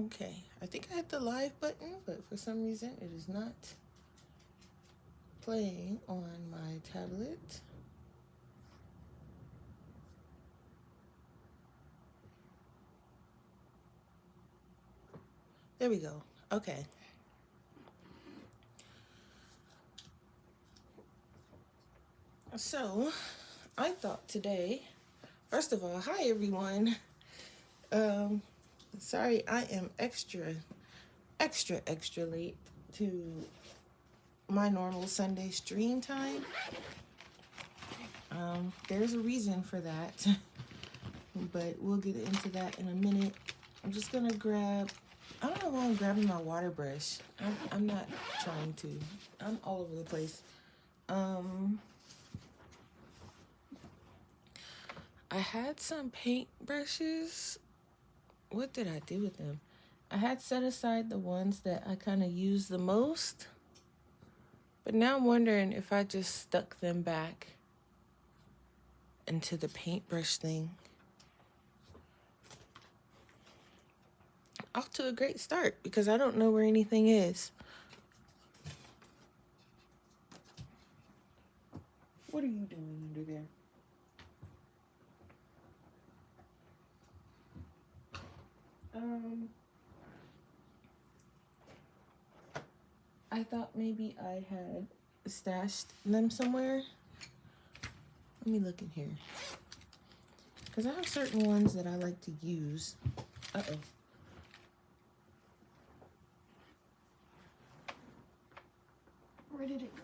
Okay, I think I hit the live button, but for some reason it is not playing on my tablet. There we go. Okay. So, I thought today, first of all, hi everyone. Sorry I am extra late to my normal Sunday stream time. There's a reason for that, but we'll get into that in a minute. I'm just gonna grab, I don't know why I'm grabbing my water brush. I'm not trying to. I'm all over the place. I had some paint brushes. What did I do with them? I had set aside the ones that I kind of use the most. But now I'm wondering if I just stuck them back into the paintbrush thing. Off to a great start because I don't know where anything is. What are you doing under there? I thought maybe I had stashed them somewhere. Let me look in here. Because I have certain ones that I like to use. Uh-oh. Where did it go?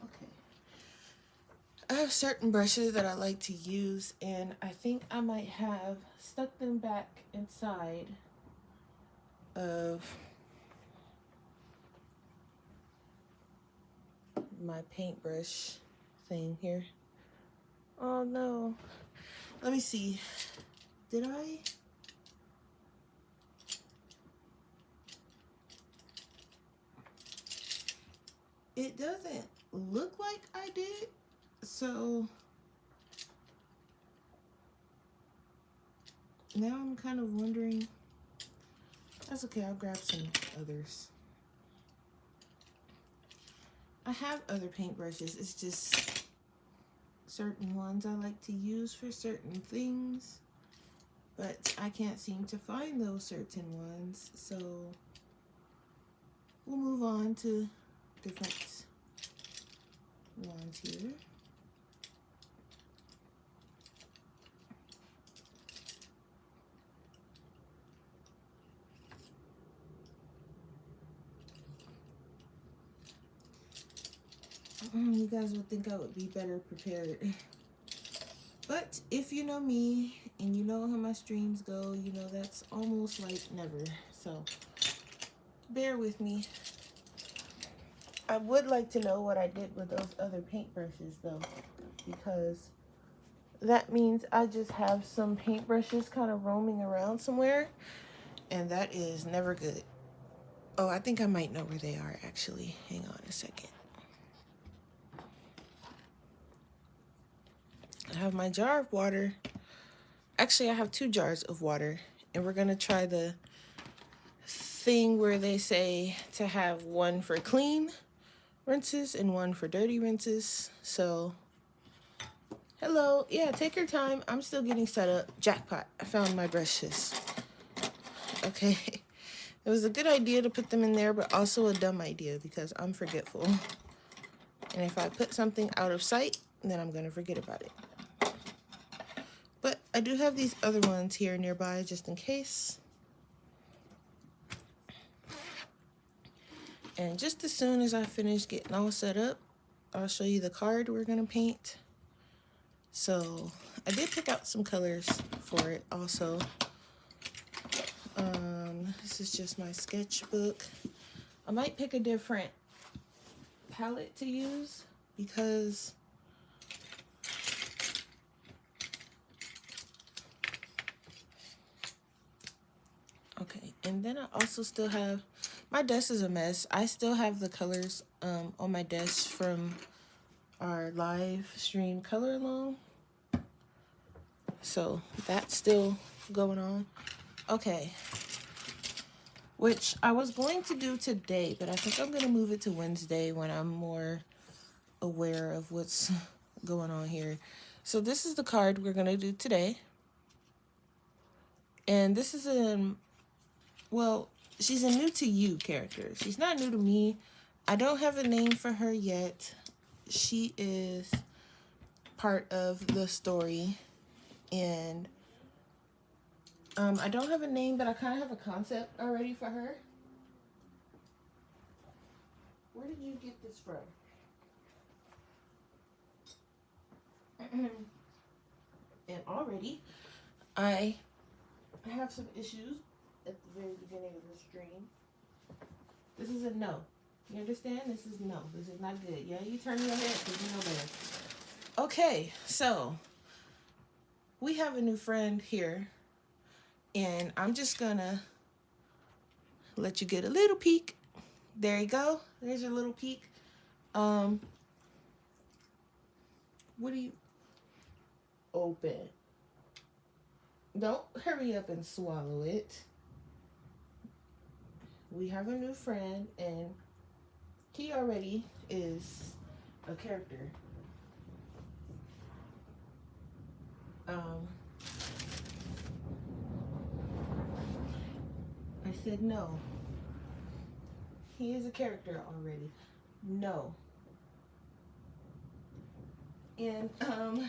Okay. I have certain brushes that I like to use, and I think I might have stuck them back inside of my paintbrush thing here. Oh no. Let me see. Did I? It doesn't look like I did, so now I'm kind of wondering. That's okay, I'll grab some others. I have other paintbrushes, it's just certain ones I like to use for certain things, but I can't seem to find those certain ones, so we'll move on to different ones here. You guys would think I would be better prepared. But if you know me and you know how my streams go, you know that's almost like never. So bear with me. I would like to know what I did with those other paintbrushes though, because that means I just have some paintbrushes kind of roaming around somewhere, and that is never good. Oh, I think I might know where they are actually. Hang on a second. I have my jar of water. Actually, I have 2 jars of water, and we're gonna try the thing where they say to have one for clean rinses and one for dirty rinses. So, hello. Yeah, take your time. I'm still getting set up. Jackpot. I found my brushes. Okay. It was a good idea to put them in there, but also a dumb idea because I'm forgetful. And if I put something out of sight, then I'm gonna forget about it. But I do have these other ones here nearby just in case. And just as soon as I finish getting all set up, I'll show you the card we're gonna paint. So I did pick out some colors for it also. This is just my sketchbook. I might pick a different palette to use because okay, and then I also still have, my desk is a mess. I still have the colors on my desk from our live stream color along. So that's still going on. Okay. Which I was going to do today, but I think I'm going to move it to Wednesday when I'm more aware of what's going on here. So this is the card we're going to do today. And this is well, she's a new to you character. She's not new to me. I don't have a name for her yet. She is part of the story. And I don't have a name, but I kind of have a concept already for her. Where did you get this from? And already, I have some issues at the very beginning of the stream. This is a no. You understand? This is no. This is not good. Yeah, you turn your head because you know better. Okay, so we have a new friend here, and I'm just gonna let you get a little peek. There you go. There's your little peek. What do you open? Don't hurry up and swallow it. We have a new friend, and he already is a character. I said no. He is a character already. No. And I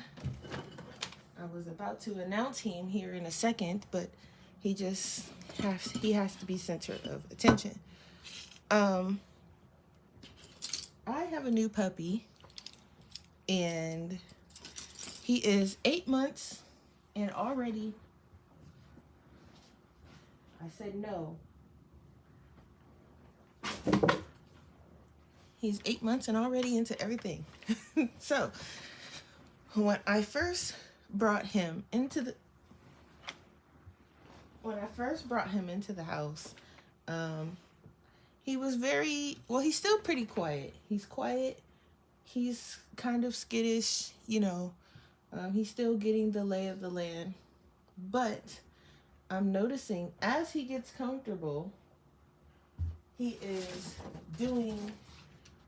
was about to announce him here in a second, but he has to be center of attention. I have a new puppy, and he is 8 months, and already I said no. He's 8 months and already into everything. So when I first brought him into the house, he was he's still pretty quiet. He's quiet. He's kind of skittish, he's still getting the lay of the land. But I'm noticing as he gets comfortable, he is doing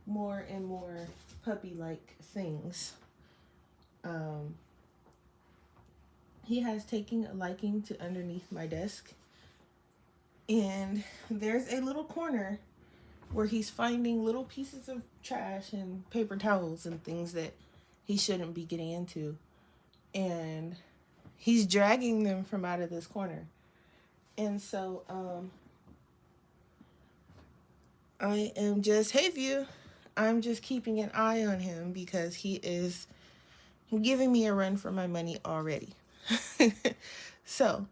more and more puppy-like things. He has taken a liking to underneath my desk. And there's a little corner where he's finding little pieces of trash and paper towels and things that he shouldn't be getting into. And he's dragging them from out of this corner. And so I am just, hey view, I'm just keeping an eye on him because he is giving me a run for my money already. So,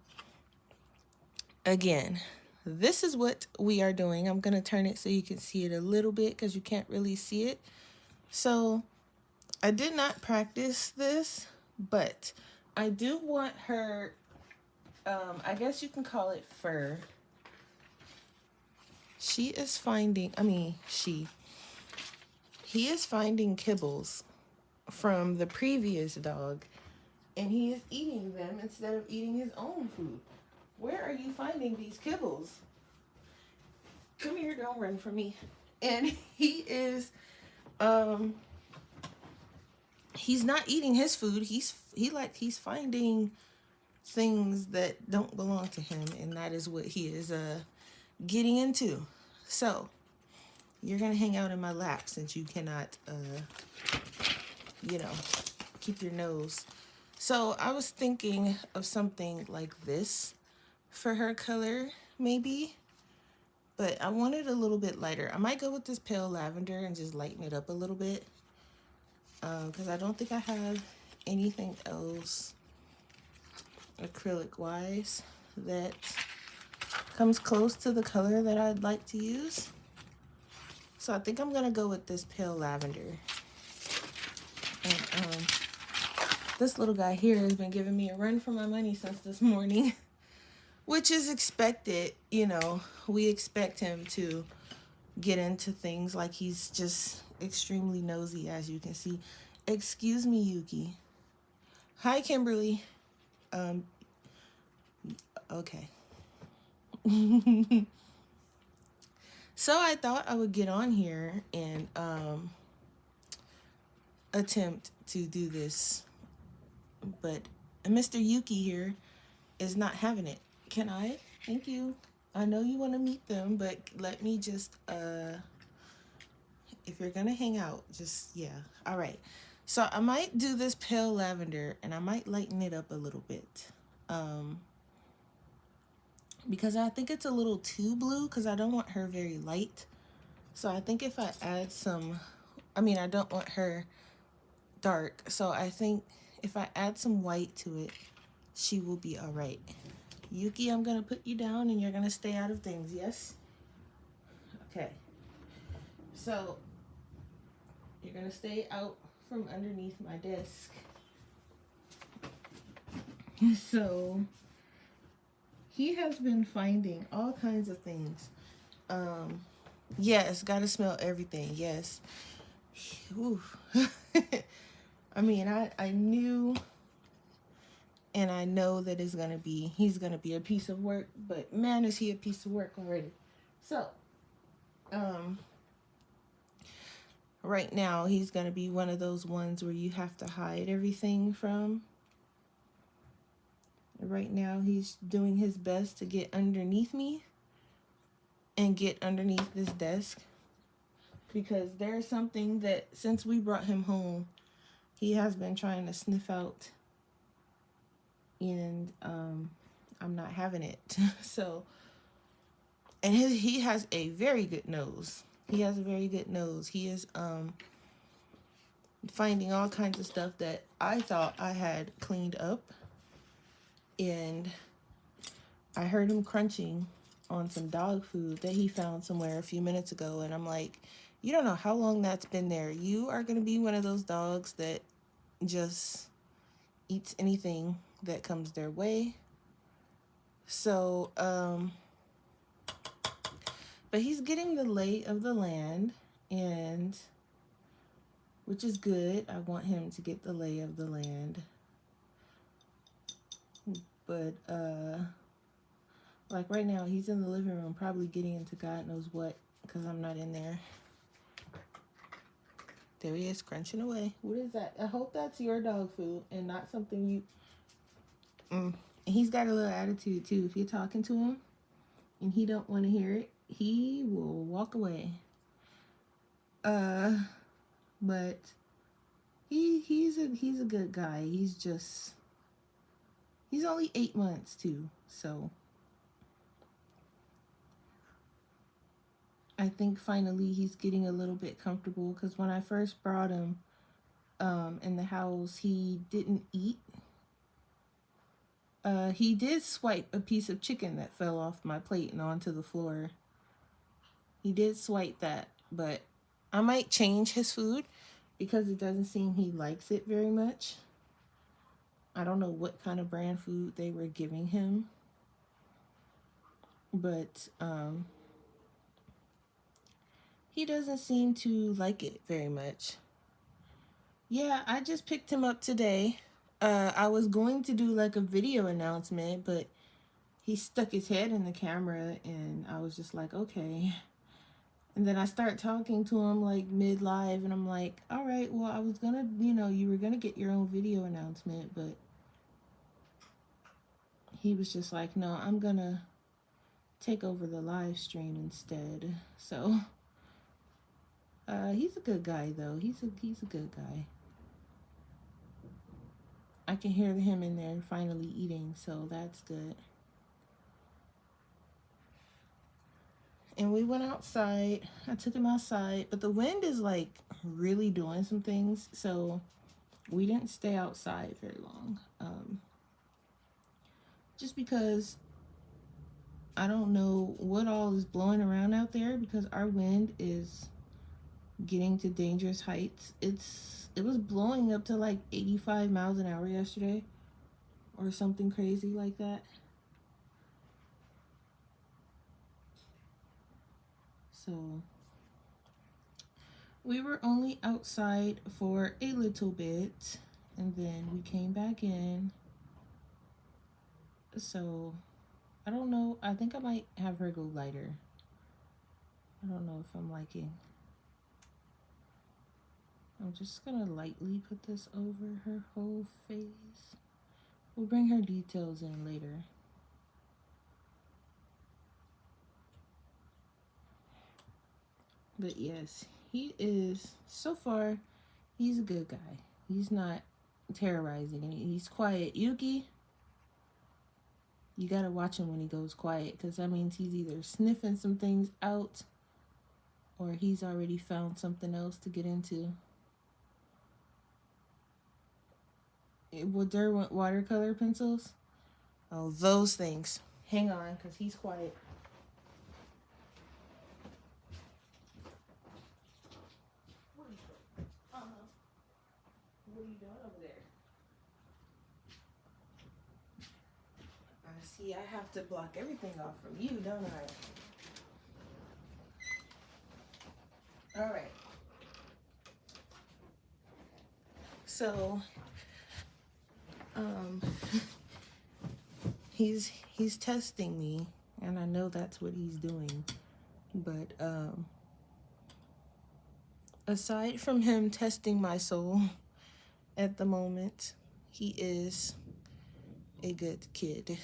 again, this is what we are doing. I'm going to turn it so you can see it a little bit because you can't really see it. So, I did not practice this, but I do want her, I guess you can call it fur. He is finding kibbles from the previous dog, and he is eating them instead of eating his own food. Where are you finding these kibbles? Come here, don't run from me. And he is, he's not eating his food. He's finding things that don't belong to him, and that is what he is getting into. So you're gonna hang out in my lap since you cannot keep your nose. So I was thinking of something like this for her color, maybe, but I want it a little bit lighter. I might go with this pale lavender and just lighten it up a little bit, because I don't think I have anything else acrylic wise that comes close to the color that I'd like to use. So I think I'm gonna go with this pale lavender. And this little guy here has been giving me a run for my money since this morning, which is expected. We expect him to get into things, like he's just extremely nosy, as you can see. Excuse me, Yuki. Hi, Kimberly. Okay. So I thought I would get on here and attempt to do this, but Mr. Yuki here is not having it. Can I? Thank you. I know you want to meet them, but let me just if you're gonna hang out, just yeah. All right. So I might do this pale lavender, and I might lighten it up a little bit, because I think it's a little too blue. Because I don't want her very light. So I think if I add some, I don't want her dark. So I think if I add some white to it, she will be all right. Yuki, I'm gonna put you down, and you're gonna stay out of things. Yes. Okay. So you're gonna stay out from underneath my desk. So he has been finding all kinds of things. Yes, gotta smell everything. Yes. I knew and I know that he's gonna be a piece of work, but man, is he a piece of work already. So, right now he's gonna be one of those ones where you have to hide everything from. Right now he's doing his best to get underneath me and get underneath this desk, because there's something that since we brought him home, he has been trying to sniff out, and I'm not having it. So, and he has a very good nose. He has a very good nose. He is finding all kinds of stuff that I thought I had cleaned up, and I heard him crunching on some dog food that he found somewhere a few minutes ago, and I'm like, you don't know how long that's been there. You are going to be one of those dogs that just eats anything that comes their way. So, but he's getting the lay of the land, and which is good. I want him to get the lay of the land. But like right now, he's in the living room, probably getting into God knows what, because I'm not in there. There he is, crunching away. What is that? I hope that's your dog food and not something you... And he's got a little attitude too. If you're talking to him and he don't want to hear it, he will walk away. But he's a good guy. He's only 8 months too, so I think finally he's getting a little bit comfortable, because when I first brought him in the house, he didn't eat. He did swipe a piece of chicken that fell off my plate and onto the floor. He did swipe that, but I might change his food because it doesn't seem he likes it very much. I don't know what kind of brand food they were giving him, but he doesn't seem to like it very much. Yeah, I just picked him up today. I was going to do like a video announcement, but he stuck his head in the camera, and I was just like, okay. And then I start talking to him like mid-live, and I'm like, all right, well, I was gonna, you were gonna get your own video announcement, but he was just like, no, I'm gonna take over the live stream instead. So he's a good guy though. He's a good guy. I can hear him in there finally eating, so that's good. And we went outside. I took him outside, but the wind is like really doing some things, so we didn't stay outside very long. Just because I don't know what all is blowing around out there, because our wind is getting to dangerous heights. It was blowing up to like 85 miles an hour yesterday, or something crazy like that. So we were only outside for a little bit, and then we came back in. So I don't know. I think I might have her go lighter. I don't know if I'm liking. I'm just gonna lightly put this over her whole face. We'll bring her details in later. But yes, he is, so far, he's a good guy. He's not terrorizing and he's quiet. Yuki, you gotta watch him when he goes quiet, because that means he's either sniffing some things out or he's already found something else to get into. Would there want watercolor pencils? Oh, those things. Hang on, because he's quiet. What are you doing over there? I see, I have to block everything off from you, don't I? All right. So, um, he's testing me, and I know that's what he's doing. But aside from him testing my soul at the moment, he is a good kid.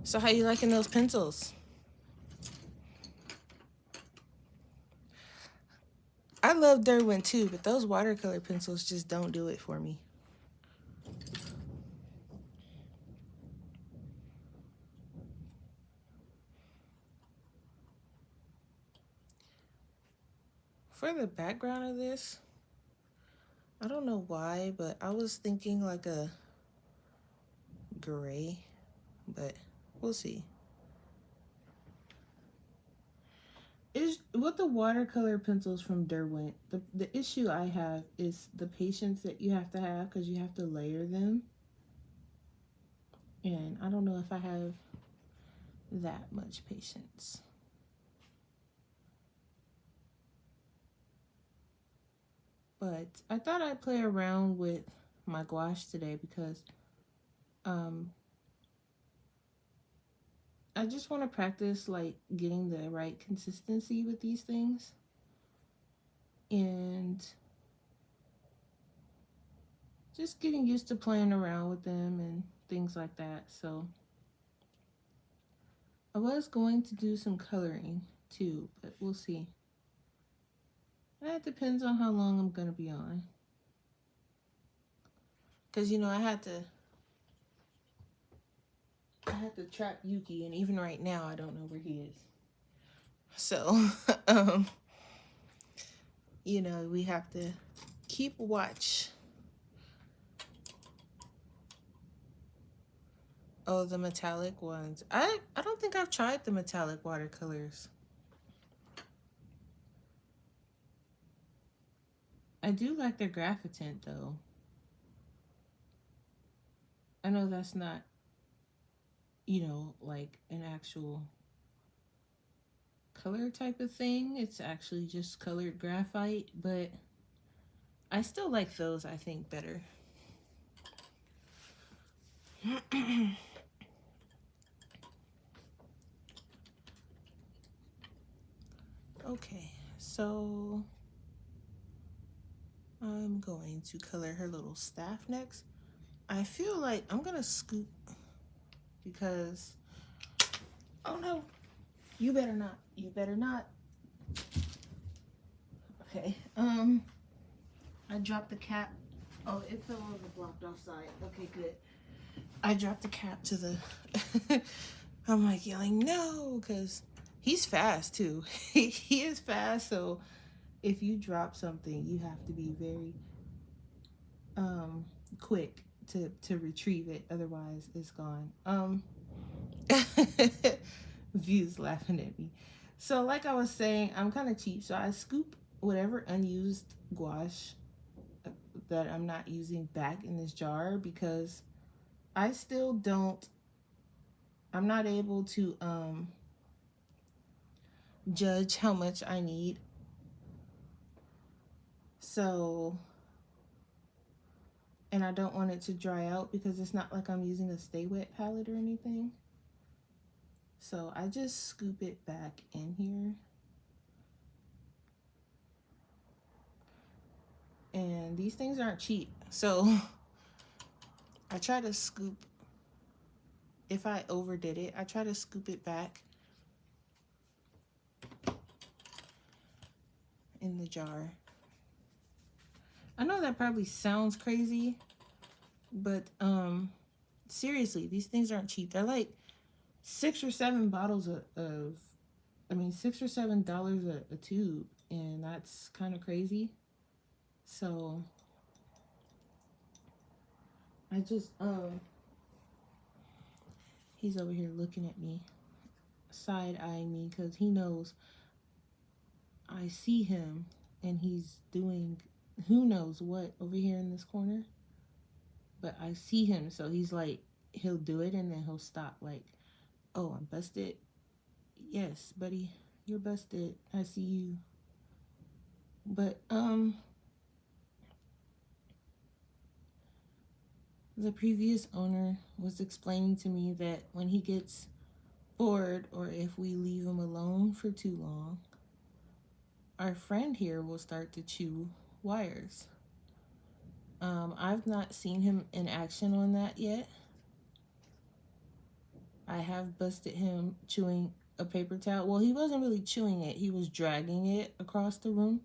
So how you liking those pencils? I love Derwent too, but those watercolor pencils just don't do it for me. For the background of this, I don't know why, but I was thinking like a gray, but we'll see. Is with the watercolor pencils from Derwent, the issue I have is the patience that you have to have, because you have to layer them. And I don't know if I have that much patience. But I thought I'd play around with my gouache today because um, I just want to practice like getting the right consistency with these things. And just getting used to playing around with them and things like that. So I was going to do some coloring too, but we'll see. That depends on how long I'm going to be on. Because, you know, I had to trap Yuki, and even right now, I don't know where he is. So, you know, we have to keep watch. Oh, the metallic ones. I don't think I've tried the metallic watercolors. I do like their graphitint, though. I know that's not, you know, like an actual color type of thing. It's actually just colored graphite, but I still like those, I think, better. Okay, so I'm going to color her little staff next. I feel like I'm gonna scoop because, oh no, you better not. You better not. Okay, I dropped the cap. Oh, it fell on the blocked off side. Okay, good. I dropped the cap to the, I'm like yelling, no, because he's fast too. He is fast, so if you drop something, you have to be very quick to retrieve it. Otherwise, it's gone. Views laughing at me. So, like I was saying, I'm kind of cheap, so I scoop whatever unused gouache that I'm not using back in this jar because I still don't. I'm not able to judge how much I need. So, And I don't want it to dry out because it's not like I'm using a stay wet palette or anything. So I just scoop it back in here. And these things aren't cheap. So I try to scoop, if I overdid it, I try to scoop it back in the jar. I know that probably sounds crazy, but seriously, these things aren't cheap. They're like 6 or 7 bottles of I mean, $6 or $7 a tube, and that's kind of crazy. So I just he's over here looking at me, side-eyeing me, because he knows I see him and he's doing who knows what over here in this corner. But I see him, so he's like, he'll do it and then he'll stop, like, oh, I'm busted. Yes, buddy, you're busted. I see you. But the previous owner was explaining to me that when he gets bored, or if we leave him alone for too long, our friend here will start to chew wires. I've not seen him in action on that yet. I have busted him chewing a paper towel. Well, he wasn't really chewing it. He was dragging it across the room.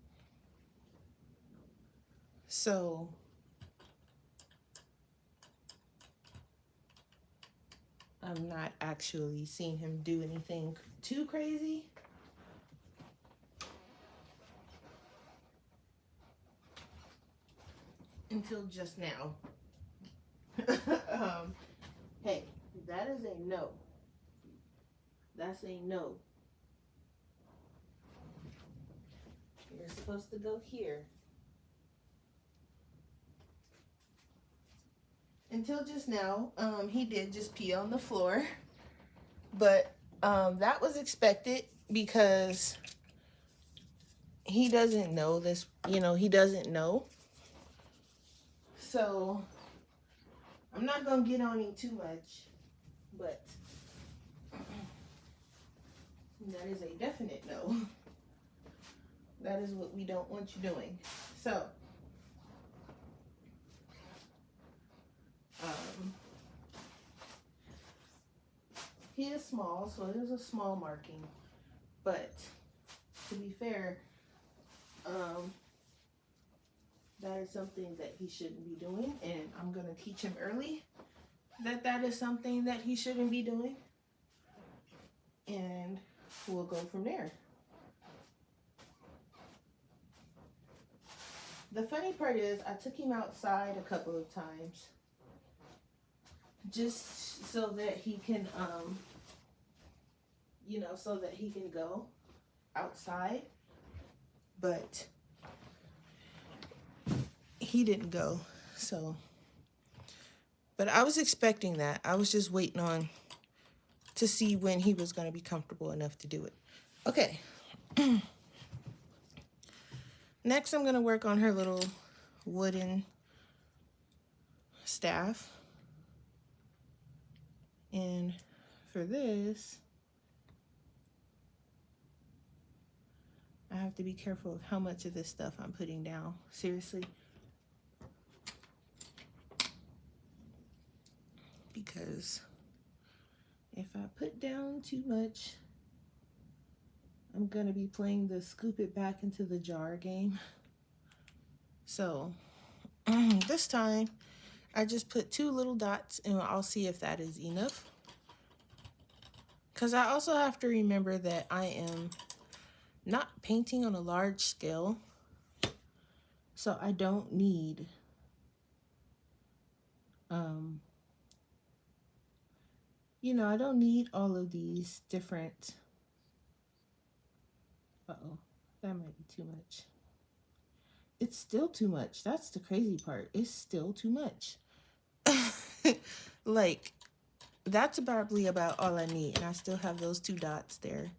So I'm not actually seeing him do anything too crazy. Until just now. Hey, that is a no. That's a no. You're supposed to go here. Until just now, he did just pee on the floor. But that was expected because he doesn't know this, he doesn't know. So I'm not going to get on him too much, but that is a definite no. That is what we don't want you doing. So, he is small, so it is a small marking. But to be fair, that is something that he shouldn't be doing, and I'm going to teach him early that that is something that he shouldn't be doing, and we'll go from there. The funny part is I took him outside a couple of times just so that he can so that he can go outside, but he didn't go. So, but I was expecting that. I was just waiting on to see when he was going to be comfortable enough to do it. Okay. Next, I'm going to work on her little wooden staff. And for this, I have to be careful of how much of this stuff I'm putting down. Seriously. Because if I put down too much, I'm going to be playing the scoop it back into the jar game. So this time I just put 2 little dots, and I'll see if that is enough. Because I also have to remember that I am not painting on a large scale. So I don't need I don't need all of these different, uh-oh, that might be too much. It's still too much. That's the crazy part. It's still too much. Like, that's probably about all I need, and I still have those 2 dots there.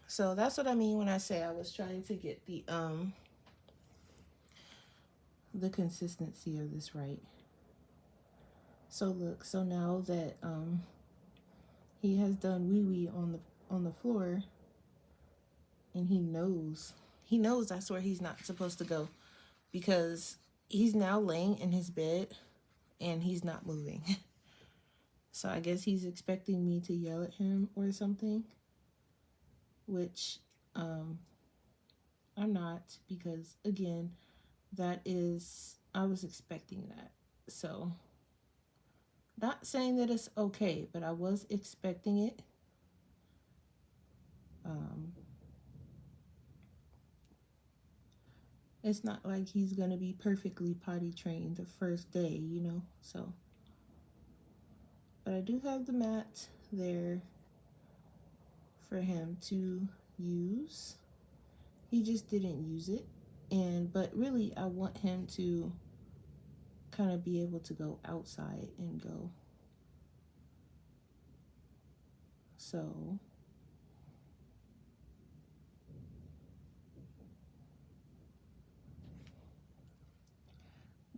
So that's what I mean when I say I was trying to get the the consistency of this right. So look, so now that he has done wee wee on the floor, and he knows that's where he's not supposed to go, because he's now laying in his bed and he's not moving. So I guess he's expecting me to yell at him or something, which I'm not, because again, I was expecting that. So, not saying that it's okay, but I was expecting it. Um, it's not like he's gonna be perfectly potty trained the first day, you know. So, but I do have the mat there for him to use. He just didn't use it, but really, I want him to kind of be able to go outside and go. So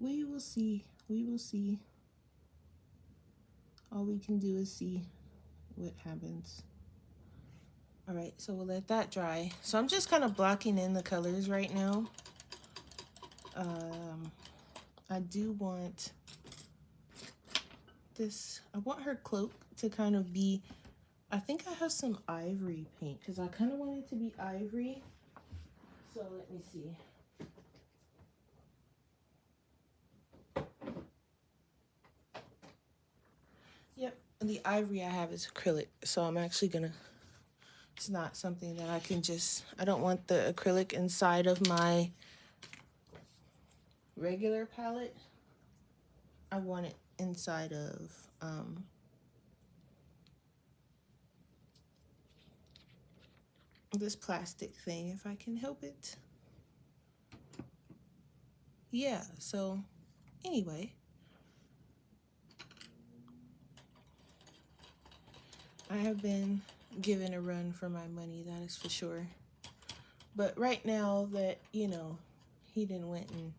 we will see. We will see. All we can do is see what happens. All right, so we'll let that dry. So I'm just kind of blocking in the colors right now. I do want this, I want her cloak to kind of be, I think I have some ivory paint, because I kind of want it to be ivory. So let me see. Yep, the ivory I have is acrylic, so I'm actually gonna, it's not something that I can just, I don't want the acrylic inside of my regular palette. I want it inside of this plastic thing if I can help it. Yeah, so anyway, I have been given a run for my money, that is for sure. But right now that, you know, he didn't went and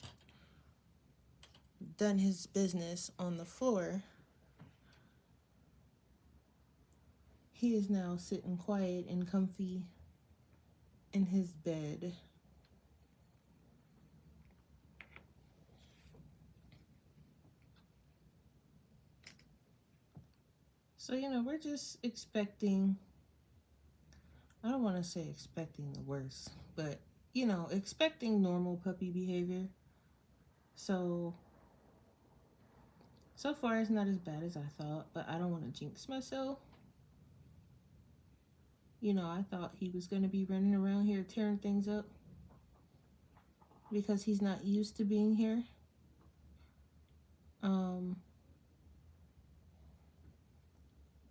done his business on the floor, he is now sitting quiet and comfy in his bed. So, you know, we're just expecting, I don't want to say expecting the worst, but, you know, expecting normal puppy behavior. So far it's not as bad as I thought, but I don't want to jinx myself. You know, I thought he was going to be running around here tearing things up because he's not used to being here.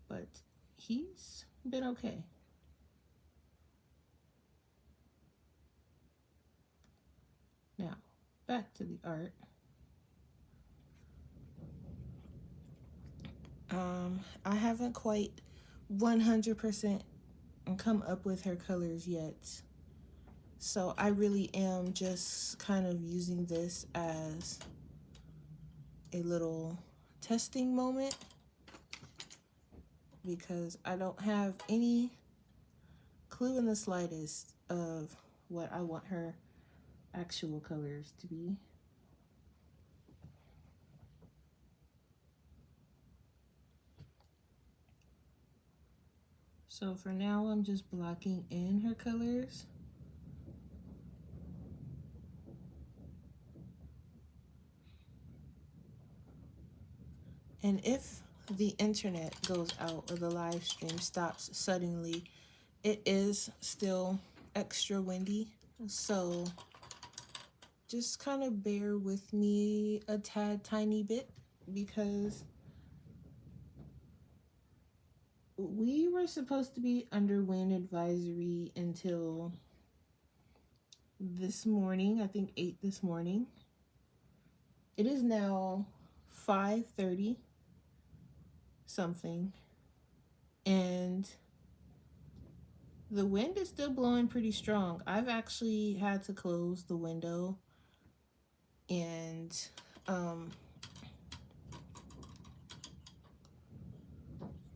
But he's been okay. Now, back to the art. I haven't quite 100% come up with her colors yet. So I really am just kind of using this as a little testing moment, because I don't have any clue in the slightest of what I want her actual colors to be. So for now, I'm just blocking in her colors. And if the internet goes out or the live stream stops suddenly, it is still extra windy. So just kind of bear with me a tad tiny bit, because we were supposed to be under wind advisory until this morning, I think 8 this morning. It is now 5:30 something, and the wind is still blowing pretty strong. I've actually had to close the window and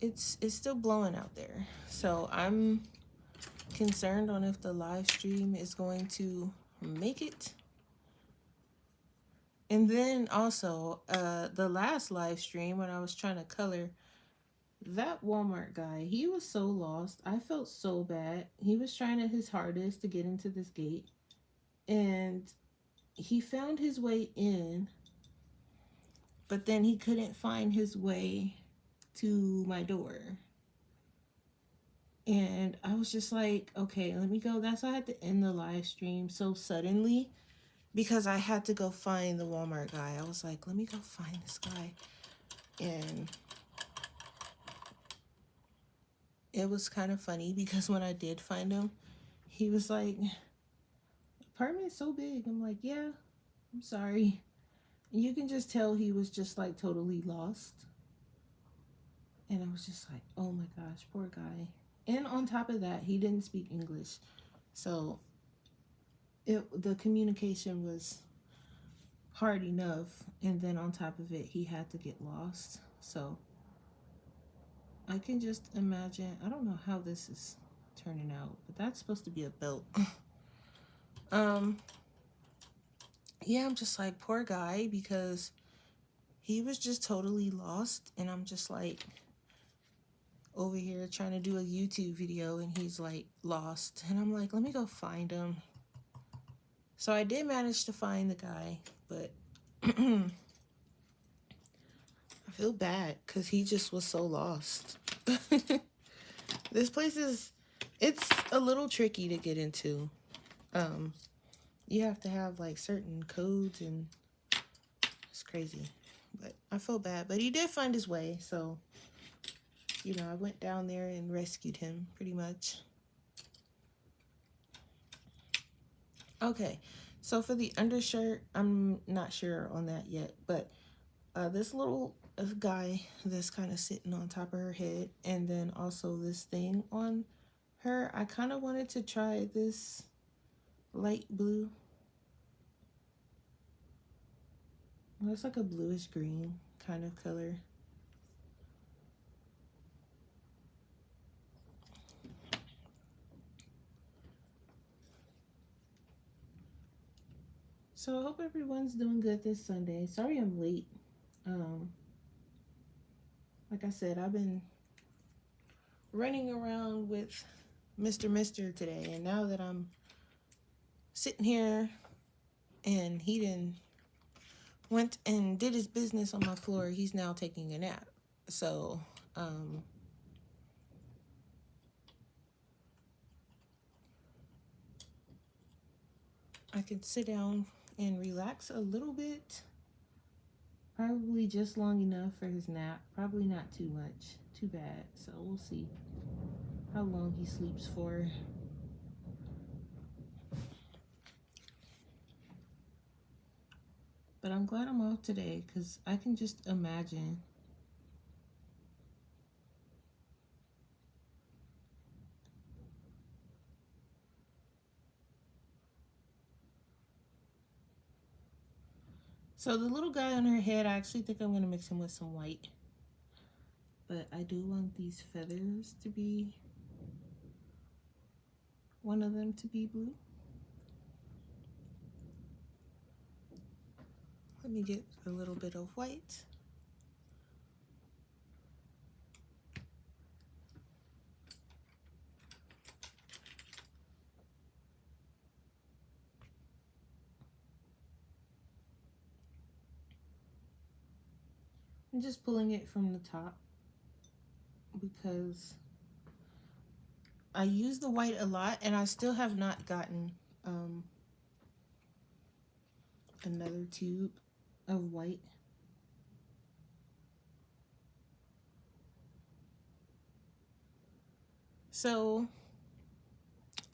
it's still blowing out there. So I'm concerned on if the live stream is going to make it. And then also, the last live stream when I was trying to color, that Walmart guy, he was so lost. I felt so bad. He was trying his hardest to get into this gate, and he found his way in, but then he couldn't find his way to my door. And I was just like, okay, let me go. That's why I had to end the live stream so suddenly, because I had to go find the Walmart guy. I was like, let me go find this guy. And it was kind of funny because when I did find him, he was like, apartment's so big. I'm like, yeah, I'm sorry. And you can just tell he was just like totally lost. And I was just like, oh my gosh, poor guy. And on top of that, he didn't speak English. So the communication was hard enough. And then on top of it, he had to get lost. So I can just imagine, I don't know how this is turning out, but that's supposed to be a belt. Yeah, I'm just like, poor guy, because he was just totally lost. And I'm just like over here trying to do a YouTube video, and he's like lost. And I'm like, let me go find him. So I did manage to find the guy, but I feel bad because he just was so lost. This place it's a little tricky to get into. You have to have like certain codes, and it's crazy. But I feel bad. But he did find his way, so you know, I went down there and rescued him pretty much. Okay, so for the undershirt, I'm not sure on that yet, but this little guy that's kind of sitting on top of her head, and then also this thing on her, I kind of wanted to try this light blue. Well, it's like a bluish green kind of color. So I hope everyone's doing good this Sunday. Sorry I'm late. Like I said, I've been running around with Mr. today, and now that I'm sitting here and he didn't went and did his business on my floor, he's now taking a nap. So I can sit down and relax a little bit, probably just long enough for his nap, probably not too much, too bad. So we'll see how long he sleeps for. But I'm glad I'm off today, because I can just imagine. So the little guy on her head, I actually think I'm going to mix him with some white. But I do want these feathers to be, one of them to be blue. Let me get a little bit of white. I'm just pulling it from the top because I use the white a lot, and I still have not gotten another tube of white. So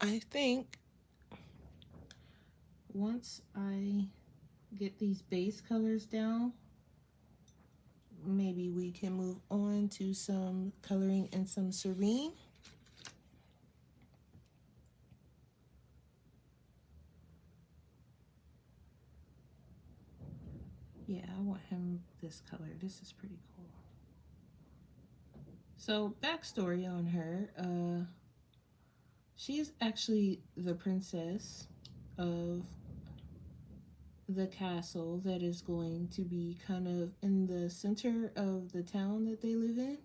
I think once I get these base colors down, maybe we can move on to some coloring in some serene. this color. This is pretty cool. So backstory on her, she's actually the princess of the castle that is going to be kind of in the center of the town that they live in.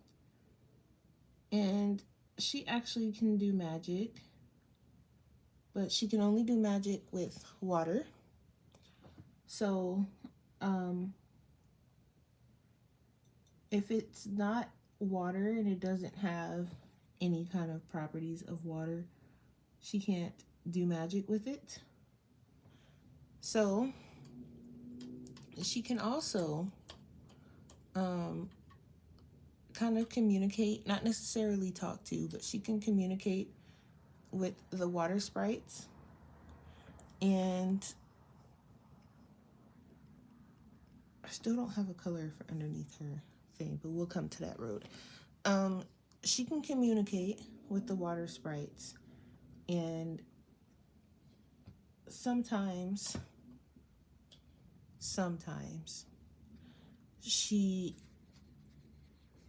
And she actually can do magic, but she can only do magic with water. So, if it's not water and it doesn't have any kind of properties of water, she can't do magic with it. So, she can also kind of communicate, not necessarily talk to, but she can communicate with the water sprites. And I still don't have a color for underneath her thing, but we'll come to that road. She can communicate with the water sprites, and sometimes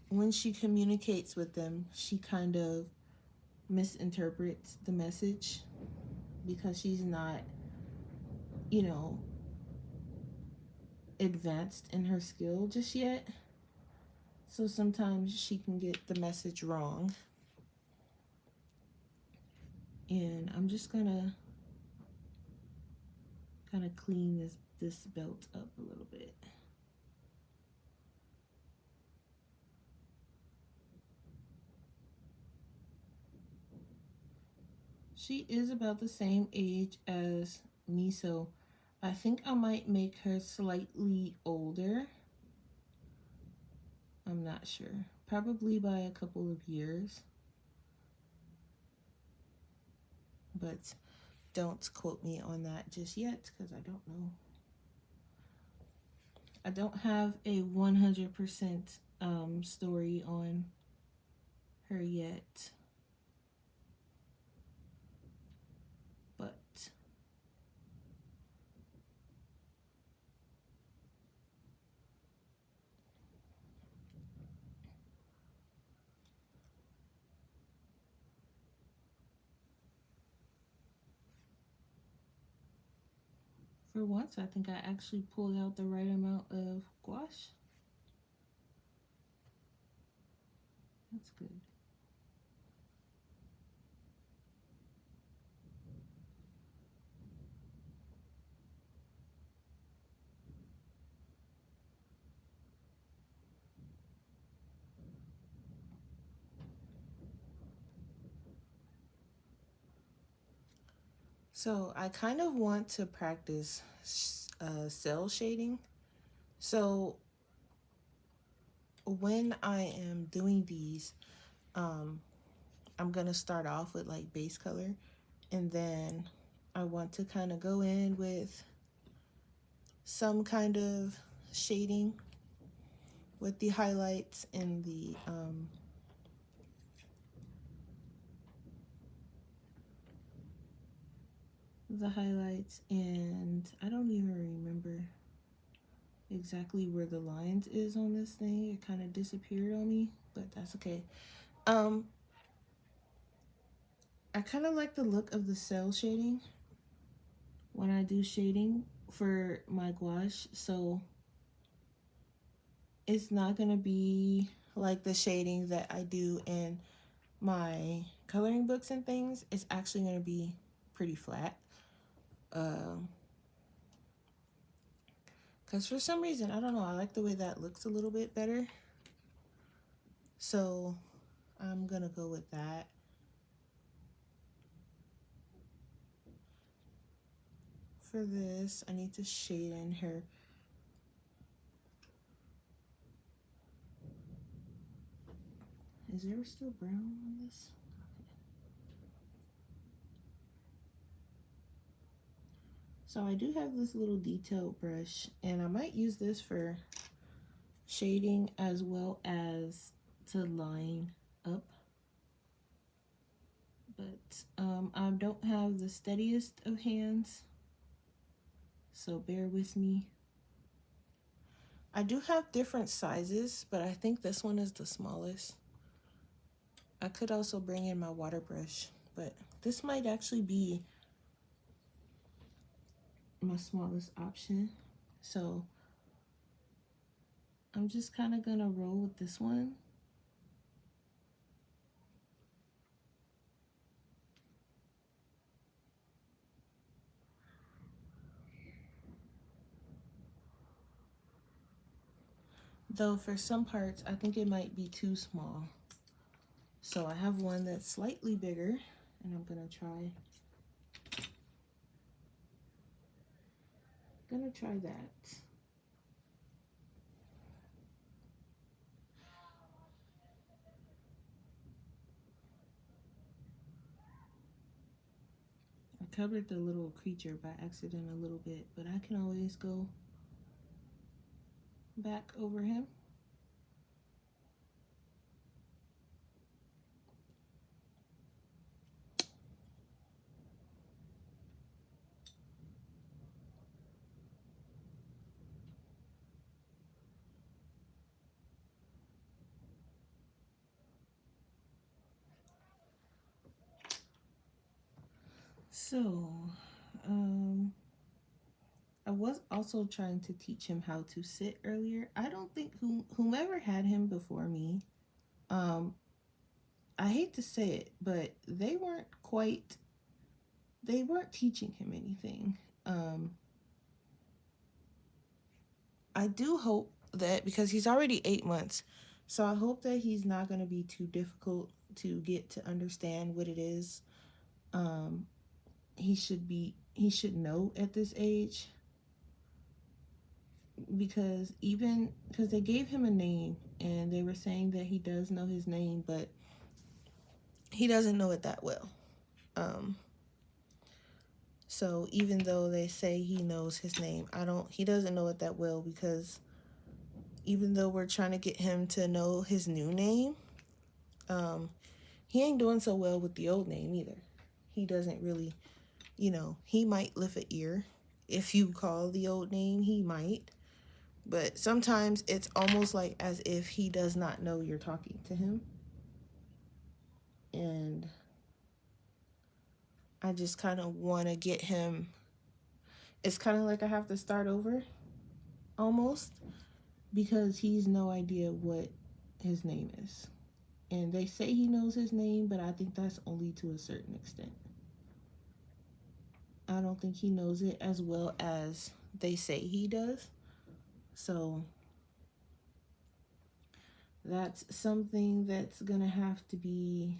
when she communicates with them, she kind of misinterprets the message because she's not, advanced in her skill just yet. So sometimes she can get the message wrong. And I'm just gonna kind of clean this belt up a little bit. She is about the same age as me, so I think I might make her slightly older. I'm not sure. Probably by a couple of years. But don't quote me on that just yet because I don't know. I don't have a 100% story on her yet. But for once, I think I actually pulled out the right amount of gouache. That's good. So I kind of want to practice cell shading. So when I am doing these, I'm gonna start off with like base color, and then I want to kind of go in with some kind of shading with the highlights and the highlights, and I don't even remember exactly where the lines is on this thing. It kind of disappeared on me, but that's okay. I kind of like the look of the cell shading when I do shading for my gouache, so it's not gonna be like the shading that I do in my coloring books and things. It's actually gonna be pretty flat. Because for some reason, I don't know, I like the way that looks a little bit better. So I'm gonna go with that. For this, I need to shade in her. Is there still brown on this? So I do have this little detail brush, and I might use this for shading as well as to line up. But I don't have the steadiest of hands, so bear with me. I do have different sizes, but I think this one is the smallest. I could also bring in my water brush, but this might actually be my smallest option. So I'm just kind of gonna roll with this one. Though for some parts, I think it might be too small. So I have one that's slightly bigger, and I'm gonna try that. I covered the little creature by accident a little bit, but I can always go back over him. So, I was also trying to teach him how to sit earlier. I don't think whomever had him before me, um, I hate to say it, but they weren't teaching him anything. I do hope that because he's already 8 months, so I hope that he's not going to be too difficult to get to understand what it is. Um, he should know at this age, because they gave him a name and they were saying that he does know his name, but he doesn't know it that well. Um, so even though they say he knows his name, he doesn't know it that well, because even though we're trying to get him to know his new name, he ain't doing so well with the old name either. He doesn't really, he might lift an ear. If you call the old name, he might. But sometimes it's almost like as if he does not know you're talking to him. And I just kind of want to get him. It's kind of like I have to start over almost, because he's no idea what his name is. And they say he knows his name, but I think that's only to a certain extent. I don't think he knows it as well as they say he does. So that's something that's going to have to be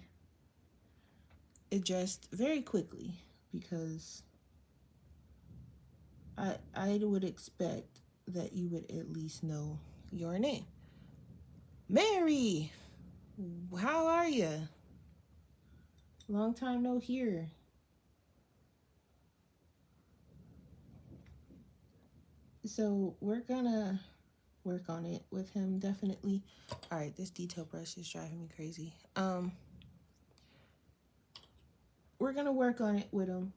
addressed very quickly, because I would expect that you would at least know your name. Mary, how are you? Long time no hear. So we're gonna work on it with him, definitely. All right, this detail brush is driving me crazy. We're gonna work on it with him.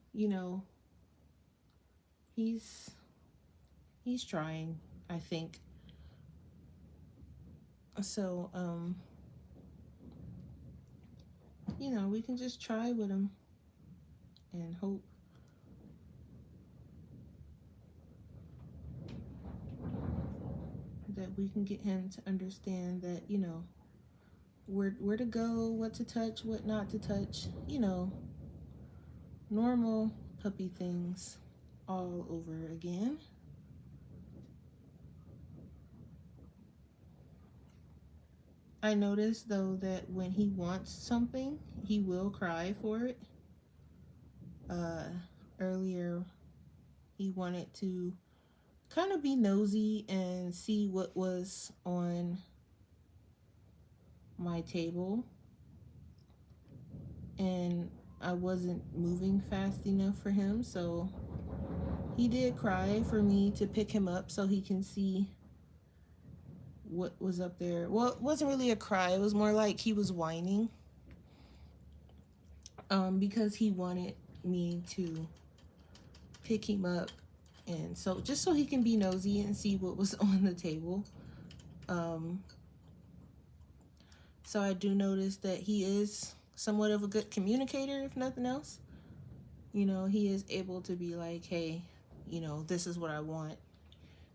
He's trying, I think. So we can just try with him and hope that we can get him to understand that, where to go, what to touch, what not to touch, normal puppy things all over again. I noticed though that when he wants something, he will cry for it. Earlier, he wanted to kind of be nosy and see what was on my table, and I wasn't moving fast enough for him, so he did cry for me to pick him up so he can see what was up there. Well, it wasn't really a cry, it was more like he was whining, because he wanted me to pick him up And so just so he can be nosy and see what was on the table. So I do notice that he is somewhat of a good communicator, if nothing else. You know, he is able to be like, hey, you know, this is what I want.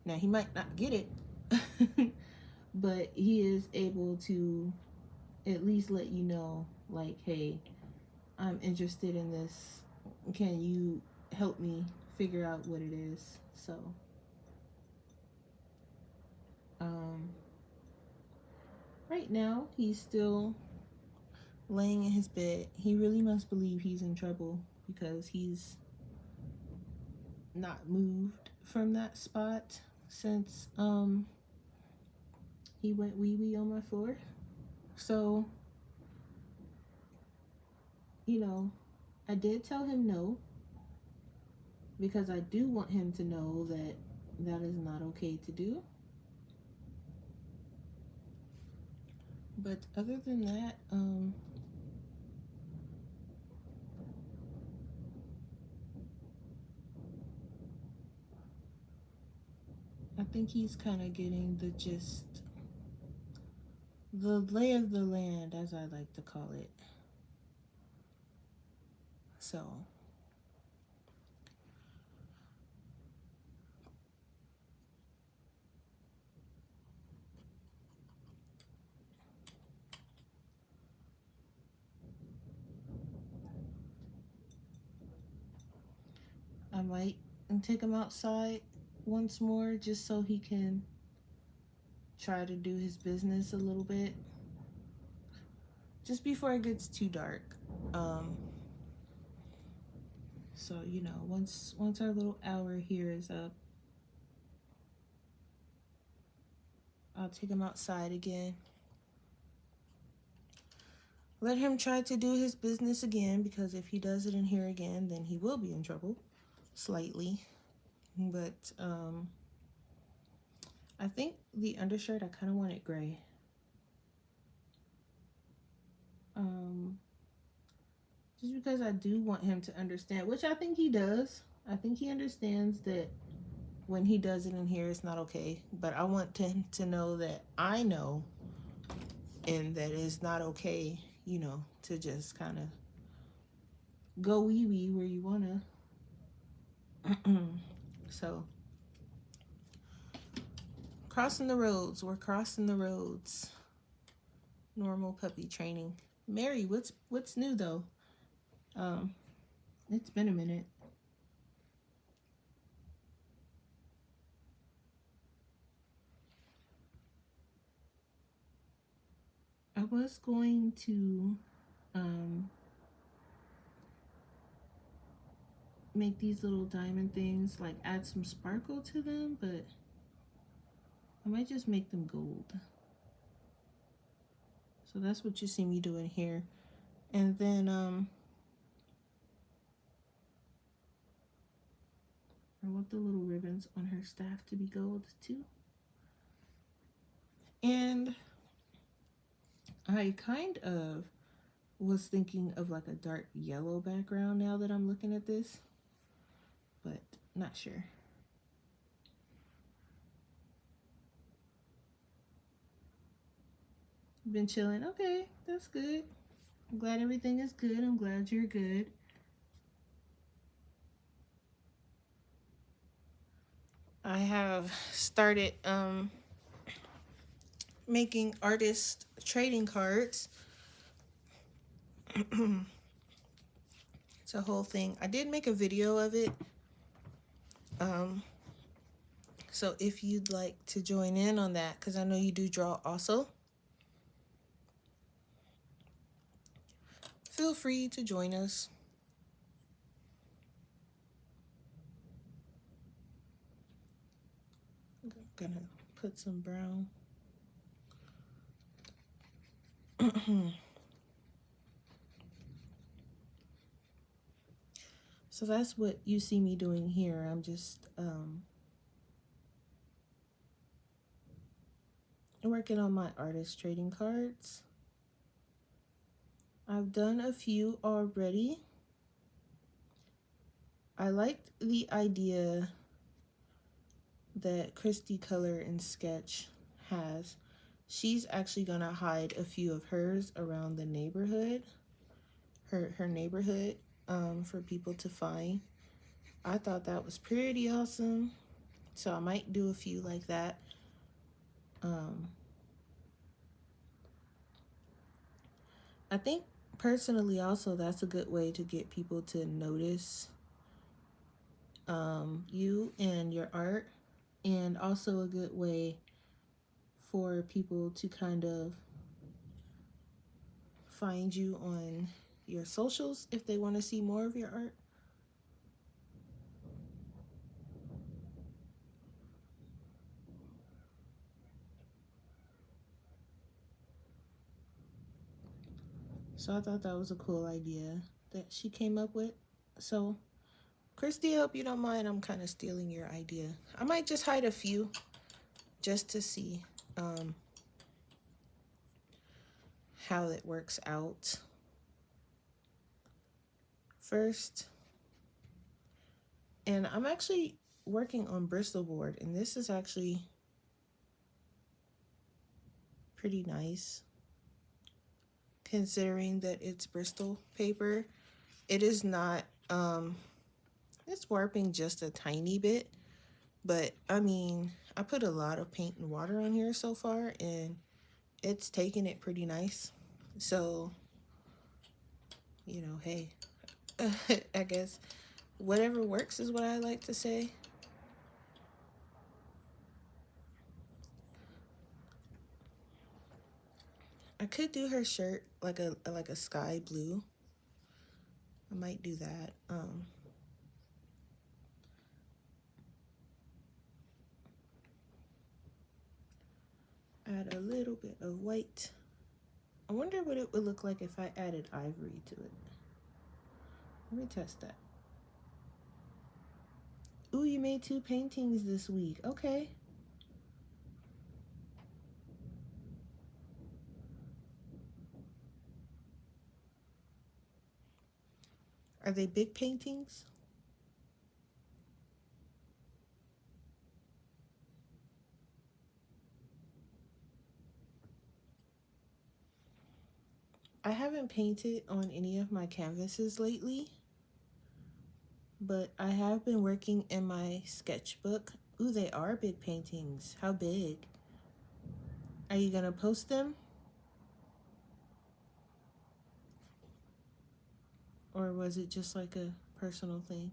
Now, he might not get it, but he is able to at least let you know, like, hey, I'm interested in this. Can you help me figure out what it is? So, um, right now, he's still laying in his bed. He really must believe he's in trouble because he's not moved from that spot since he went wee wee on my floor. So, you know, I did tell him no because I do want him to know that that is not okay to do. But other than that, I think he's kind of getting the gist, the lay of the land, as I like to call it. So, I might take him outside once more just so he can try to do his business a little bit. Just before it gets too dark. So, you know, once our little hour here is up, I'll take him outside again. Let him try to do his business again, because if he does it in here again, then he will be in trouble, slightly. But I think the undershirt, I kind of want it gray. Just because I do want him to understand, which I think he does. I think he understands that when he does it in here, it's not okay. But I want him to know that I know, and that it's not okay, you know, to just kind of go wee wee where you wanna. So, crossing the roads. We're crossing the roads. Normal puppy training. Mary, what's new though? It's been a minute. I was going to make these little diamond things, like add some sparkle to them, but I might just make them gold. So that's what you see me doing here. And then I want the little ribbons on her staff to be gold too. And I kind of was thinking of like a dark yellow background now that I'm looking at this, but not sure. Been chilling. Okay, that's good. I'm glad everything is good. I'm glad you're good. I have started making artist trading cards. It's a whole thing. I did make a video of it. So if you'd like to join in on that, because I know you do draw also, feel free to join us. I'm gonna put some brown. So that's what you see me doing here. I'm just working on my artist trading cards. I've done a few already. I liked the idea that Christy Color and Sketch has. She's actually gonna hide a few of hers around the neighborhood, her neighborhood, for people to find. I thought that was pretty awesome, so I might do a few like that. I think personally also that's a good way to get people to notice you and your art, and also a good way for people to kind of find you on your socials if they want to see more of your art. So I thought that was a cool idea that she came up with. So, Christy, I hope you don't mind. I'm kind of stealing your idea. I might just hide a few just to see how it works out. First, and I'm actually working on Bristol board, and this is actually pretty nice considering that it's Bristol paper. It is not, it's warping just a tiny bit, but I mean, I put a lot of paint and water on here so far, and it's taking it pretty nice. So, you know, hey, I guess whatever works is what I like to say. I could do her shirt like a sky blue. I might do that. Add a little bit of white. I wonder what it would look like if I added ivory to it. Let me test that. Ooh, you made 2 paintings this week. Okay. Are they big paintings? I haven't painted on any of my canvases lately, but I have been working in my sketchbook. Ooh, they are big paintings. How big? Are you gonna post them? Or was it just like a personal thing?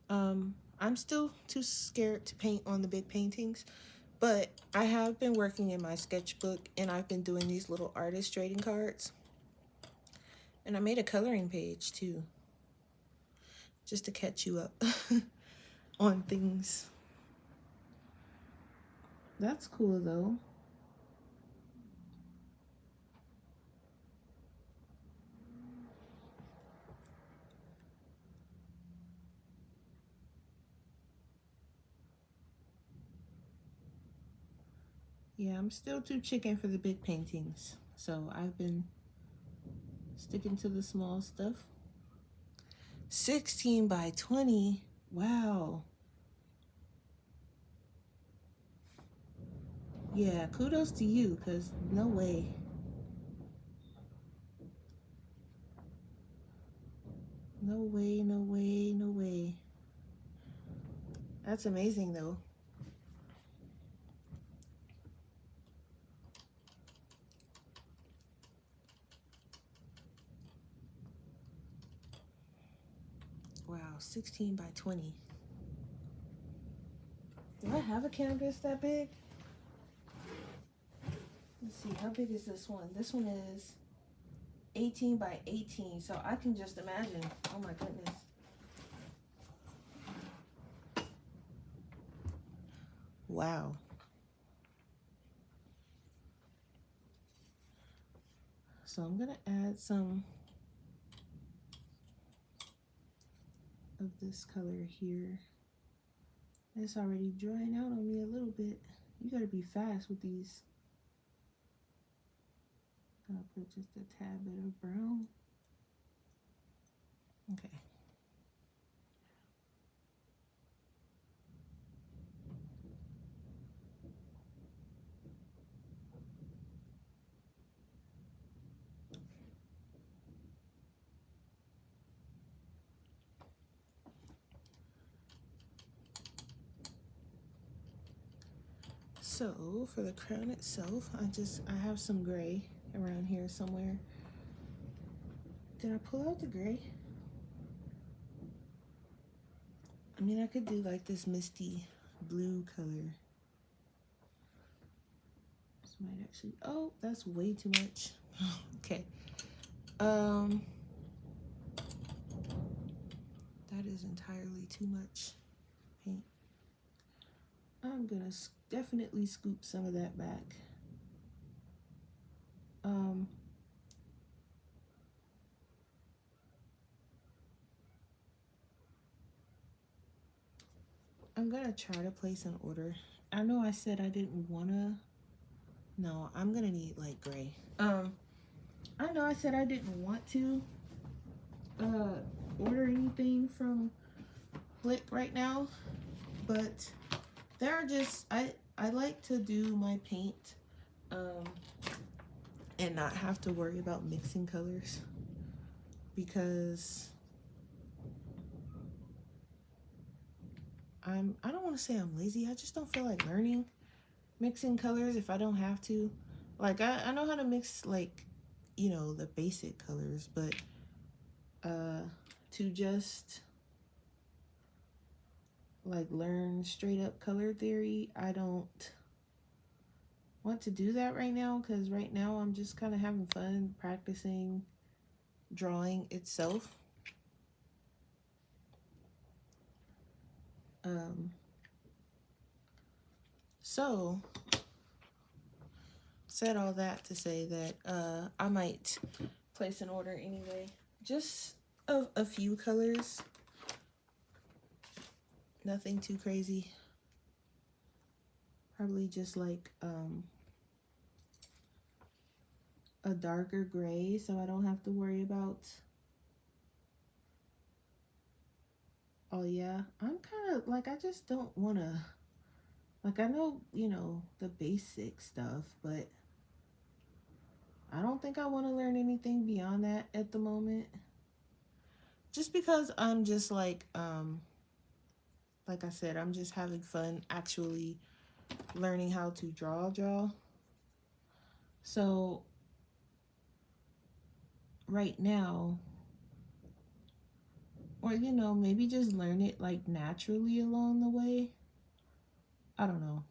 I'm still too scared to paint on the big paintings, but I have been working in my sketchbook, and I've been doing these little artist trading cards. And I made a coloring page too, just to catch you up on things. That's cool though. Yeah, I'm still too chicken for the big paintings, so I've been sticking to the small stuff. 16 by 20. Wow. Yeah, kudos to you, because no way. No way, no way, no way. That's amazing though. Wow, 16 by 20. Do I have a canvas that big? Let's see, how big is this one? This one is 18 by 18, so I can just imagine. Oh my goodness. Wow. So I'm gonna add some of this color here. It's already drying out on me a little bit. You gotta be fast with these. I'll put just a tad bit of brown. Okay. So for the crown itself, I have some gray around here somewhere. Did I pull out the gray? I mean, I could do like this misty blue color. This might actually, oh, that's way too much. Okay. That is entirely too much paint. I'm gonna definitely scoop some of that back. I'm gonna try to place an order. I know I said I didn't wanna. No, I'm gonna need like gray. I know I said I didn't want to order anything from Flip right now, but there are just I like to do my paint and not have to worry about mixing colors, because I don't want to say I'm lazy. I just don't feel like learning mixing colors if I don't have to. Like I know how to mix, like, you know, the basic colors, but to just like learn straight up color theory, I don't want to do that right now, because right now I'm just kind of having fun practicing drawing itself. So said all that to say that I might place an order anyway, just of a few colors, nothing too crazy, probably just like a darker gray, so I don't have to worry about. Oh yeah, I'm kind of like, I just don't want to, like, I know, you know, the basic stuff, but I don't think I want to learn anything beyond that at the moment, just because I'm just like I said, I'm just having fun actually learning how to draw. So right now, or you know, maybe just learn it like naturally along the way. I don't know.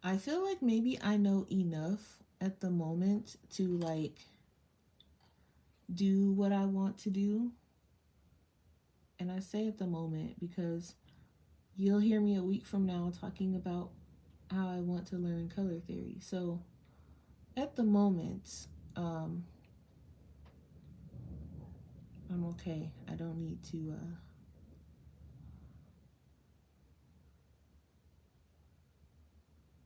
I feel like maybe I know enough at the moment to like do what I want to do. And I say at the moment because you'll hear me a week from now talking about how I want to learn color theory. So at the moment, I'm okay. I don't need to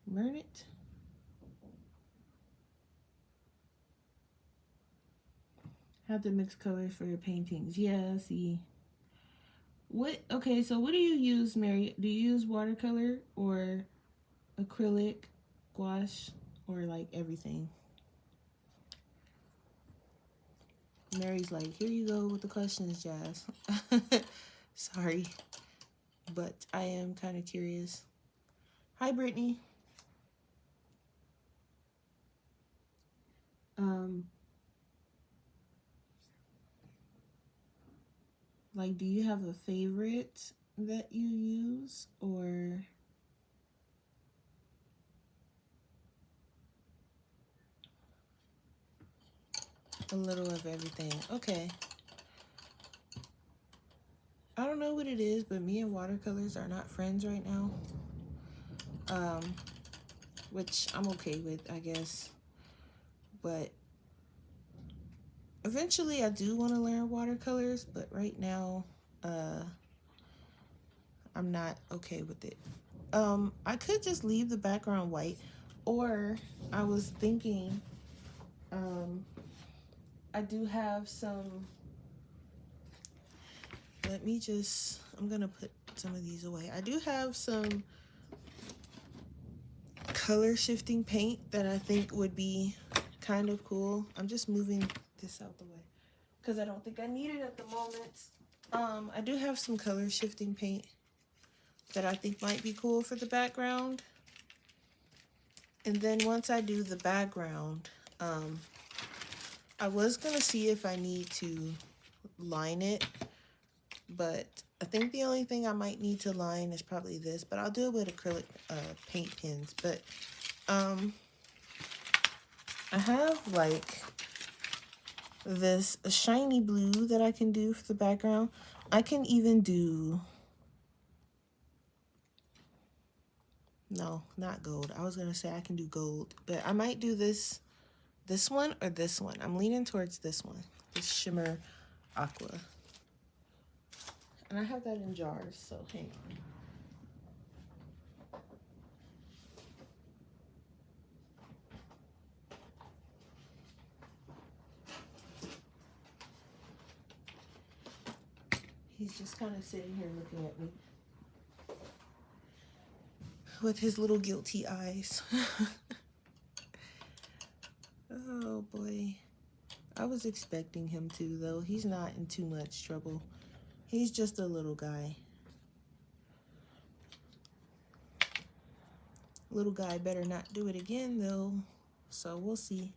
learn it. Have to mix colors for your paintings. Yeah, see. Okay, so what do you use, Mary? Do you use watercolor or acrylic, gouache, or like everything? Mary's like, here you go with the questions, Jazz. Sorry, but I am kind of curious. Hi, Brittany. Like, do you have a favorite that you use, or a little of everything? Okay. I don't know what it is, but me and watercolors are not friends right now. Which I'm okay with, I guess. But eventually I do want to learn watercolors, but right now, I'm not okay with it. I could just leave the background white, or I was thinking, I do have some, I'm gonna put some of these away. I do have some color shifting paint that I think would be kind of cool. I'm just moving this out the way because I don't think I need it at the moment. I do have some color shifting paint that I think might be cool for the background. And then once I do the background, I was gonna see if I need to line it, but I think the only thing I might need to line is probably this, but I'll do it with acrylic paint pens. But I have like this shiny blue that I can do for the background. I can even do, no, not gold. I was gonna say I can do gold, but I might do this one or this one. I'm leaning towards this one, this shimmer aqua. And I have that in jars, so hang on. He's just kind of sitting here looking at me with his little guilty eyes. Oh boy. I was expecting him to, though. He's not in too much trouble. He's just a little guy. Little guy better not do it again, though. So we'll see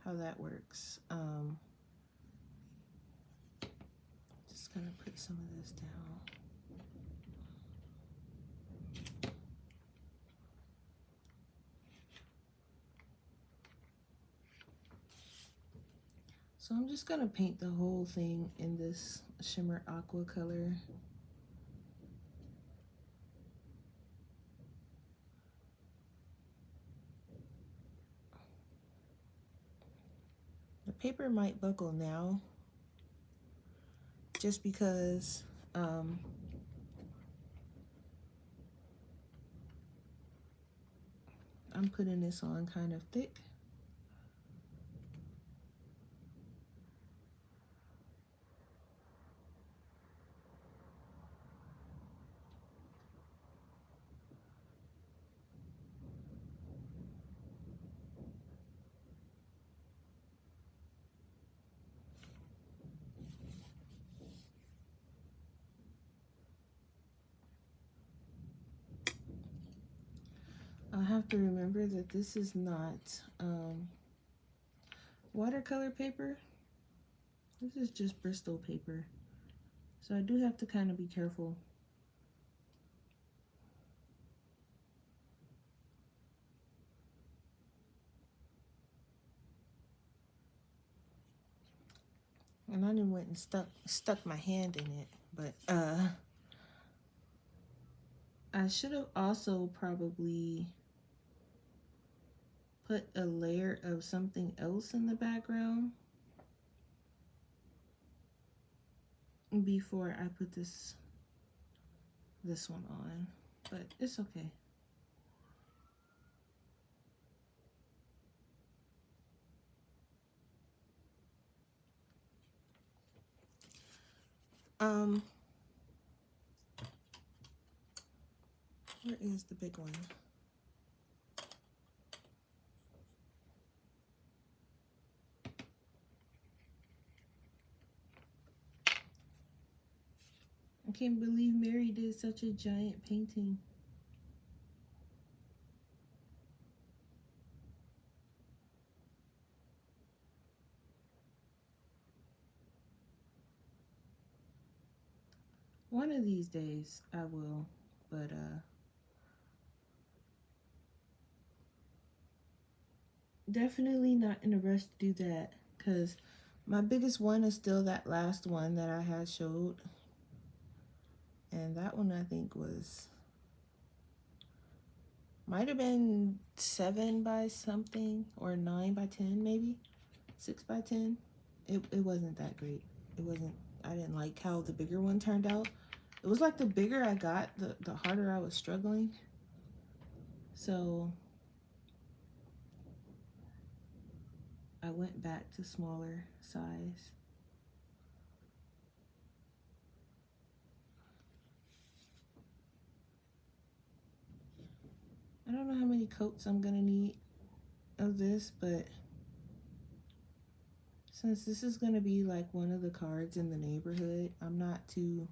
how that works. Just gonna put some of this down. So I'm just gonna paint the whole thing in this shimmer aqua color. The paper might buckle now, just because I'm putting this on kind of thick. I have to remember that this is not watercolor paper. This is just Bristol paper. So I do have to kind of be careful. And I didn't went and stuck my hand in it, but I should have also probably put a layer of something else in the background before I put this one on, but it's okay. Where is the big one? I can't believe Mary did such a giant painting. One of these days I will, but definitely not in a rush to do that, because my biggest one is still that last one that I had showed. And that one I think might have been 7 by something, or 9 by 10 maybe, 6 by 10. It wasn't that great. I didn't like how the bigger one turned out. It was like the bigger I got, the harder I was struggling. So I went back to smaller size. I don't know how many coats I'm gonna need of this, but since this is gonna be like one of the cards in the neighborhood, I'm not too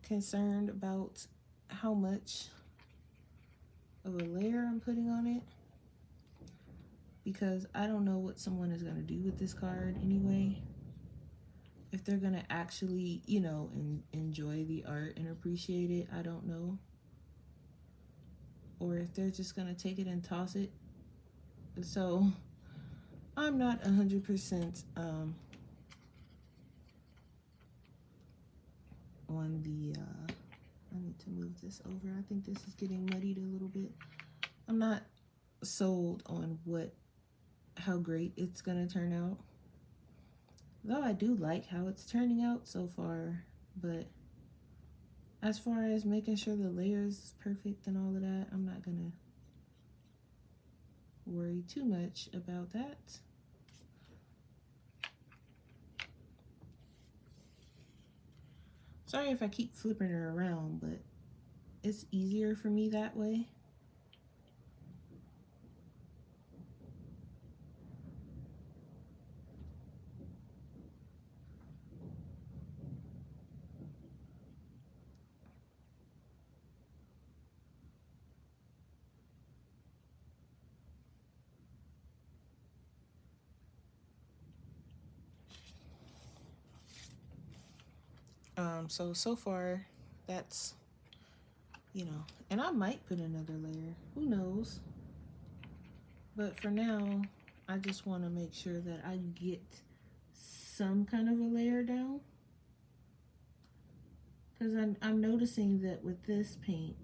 concerned about how much of a layer I'm putting on it, because I don't know what someone is going to do with this card anyway. If they're going to actually, you know, enjoy the art and appreciate it, I don't know. Or if they're just going to take it and toss it. So I'm not 100% on the, I need to move this over. I think this is getting muddied a little bit. I'm not sold on how great it's gonna turn out. Though I do like how it's turning out so far, but as far as making sure the layers is perfect and all of that, I'm not gonna worry too much about that. Sorry if I keep flipping her around, but it's easier for me that way. So far, that's, you know, and I might put another layer, who knows? But for now, I just want to make sure that I get some kind of a layer down. Because I'm noticing that with this paint,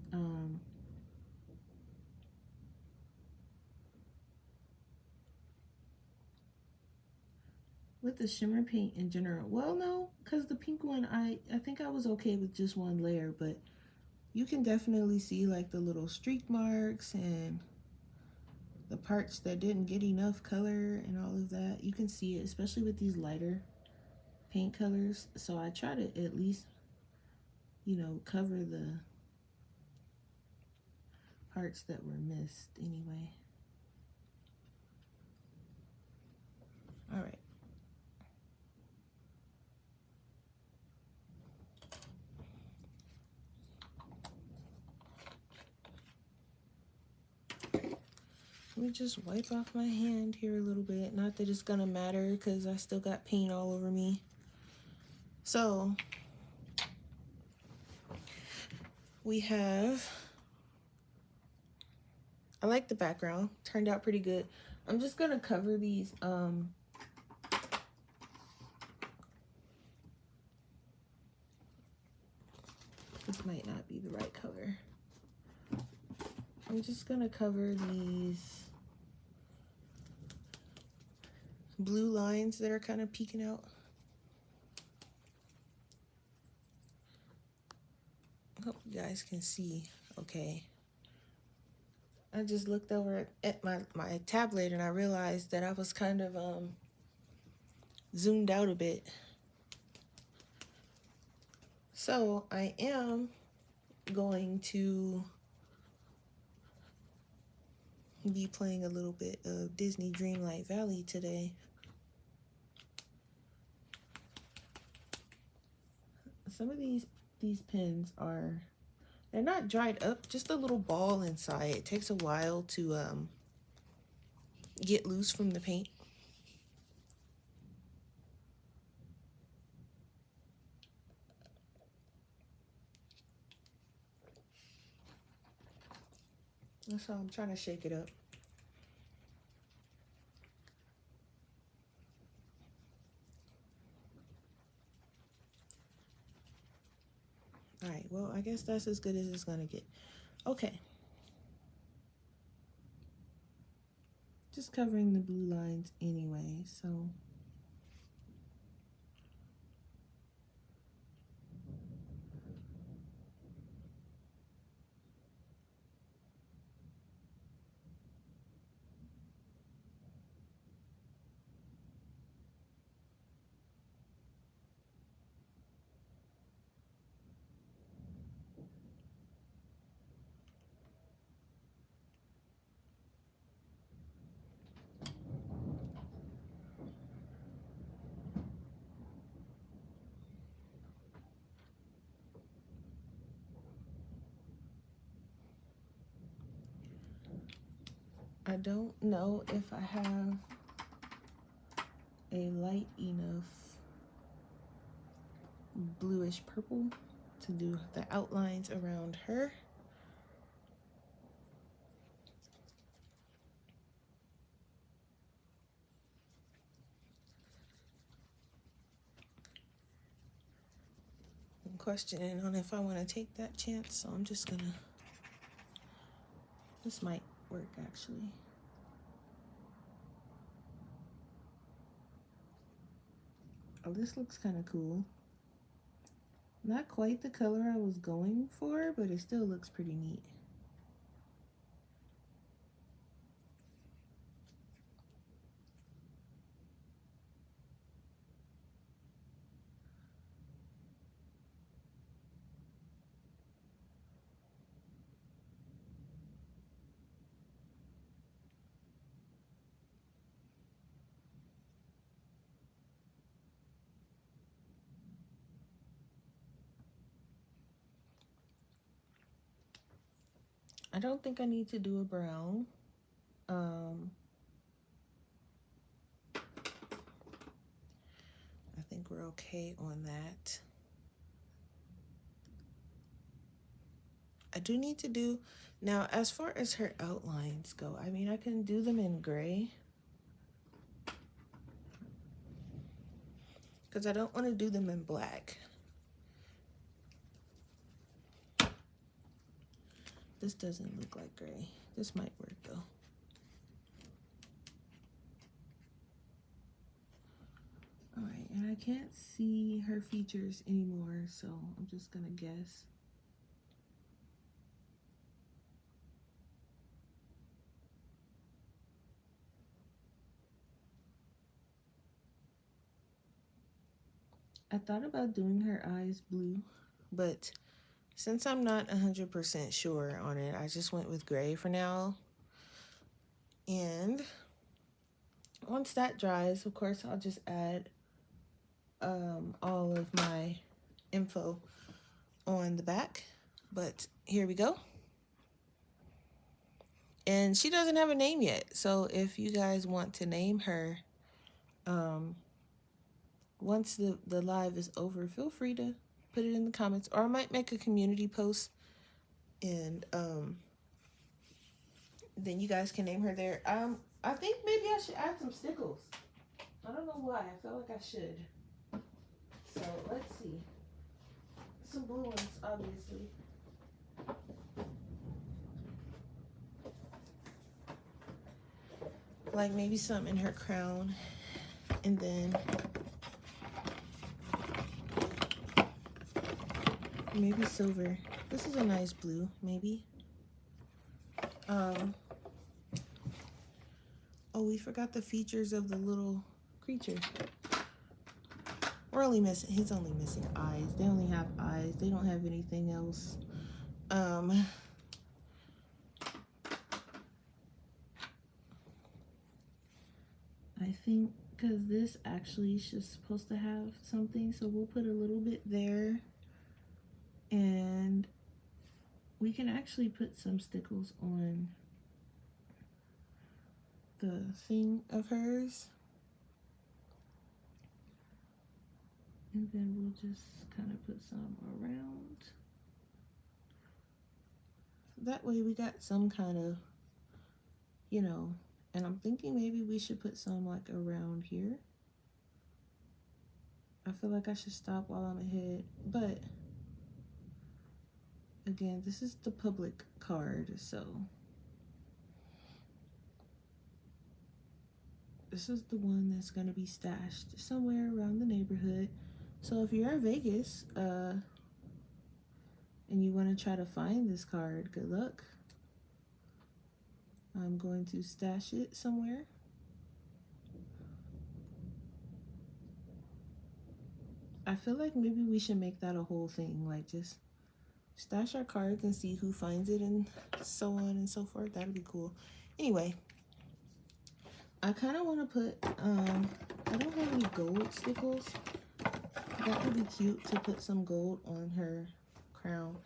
with the shimmer paint in general, well, no, because the pink one, I think I was okay with just one layer, but you can definitely see like the little streak marks and the parts that didn't get enough color and all of that. You can see it, especially with these lighter paint colors. So I try to at least, you know, cover the parts that were missed anyway. All right. Let me just wipe off my hand here a little bit. Not that it's gonna matter because I still got paint all over me. So we have, I like the background, turned out pretty good. I'm just gonna cover these this might not be the right color. I'm just gonna cover these blue lines that are kind of peeking out. I hope you guys can see okay. I just looked over at my tablet and I realized that I was kind of zoomed out a bit. So I am going to be playing a little bit of Disney Dreamlight Valley today. Some of these pens are, they're not dried up, just a little ball inside. It takes a while to get loose from the paint. So I'm trying to shake it up. All right, well, I guess that's as good as it's gonna get. Okay. Just covering the blue lines anyway, so. I don't know if I have a light enough bluish purple to do the outlines around her. I'm questioning on if I want to take that chance, so I'm just gonna, this might work actually. Oh, this looks kind of cool. Not quite the color I was going for, but it still looks pretty neat. I don't think I need to do a brown. I think we're okay on that. I do need to do, now as far as her outlines go, I mean, I can do them in gray, because I don't want to do them in black. This doesn't look like gray. This might work though. All right, and I can't see her features anymore, so I'm just gonna guess. I thought about doing her eyes blue, but since I'm not 100% sure on it, I just went with gray for now. And once that dries, of course, I'll just add all of my info on the back. But here we go. And she doesn't have a name yet, so if you guys want to name her, once the live is over, feel free to put it in the comments, or I might make a community post, and then you guys can name her there. I think maybe I should add some stickles. I don't know why, I feel like I should. So let's see. Some blue ones, obviously. Like maybe some in her crown, and then maybe silver. This is a nice blue, maybe. Oh, we forgot the features of the little creature. We're only missing, he's only missing eyes. They only have eyes. They don't have anything else. I think because this actually is just supposed to have something, so we'll put a little bit there, and we can actually put some stickles on the thing of hers, and then we'll just kind of put some around. That way we got some kind of, you know, and I'm thinking maybe we should put some like around here. I feel like I should stop while I'm ahead, but again, this is the public card, so this is the one that's going to be stashed somewhere around the neighborhood. So if you're in Vegas and you want to try to find this card, good luck. I'm going to stash it somewhere. I feel like maybe we should make that a whole thing, like just stash our cards and see who finds it and so on and so forth. That'd be cool. Anyway, I kind of want to put, I don't have any gold stickles. That would be cute to put some gold on her crown.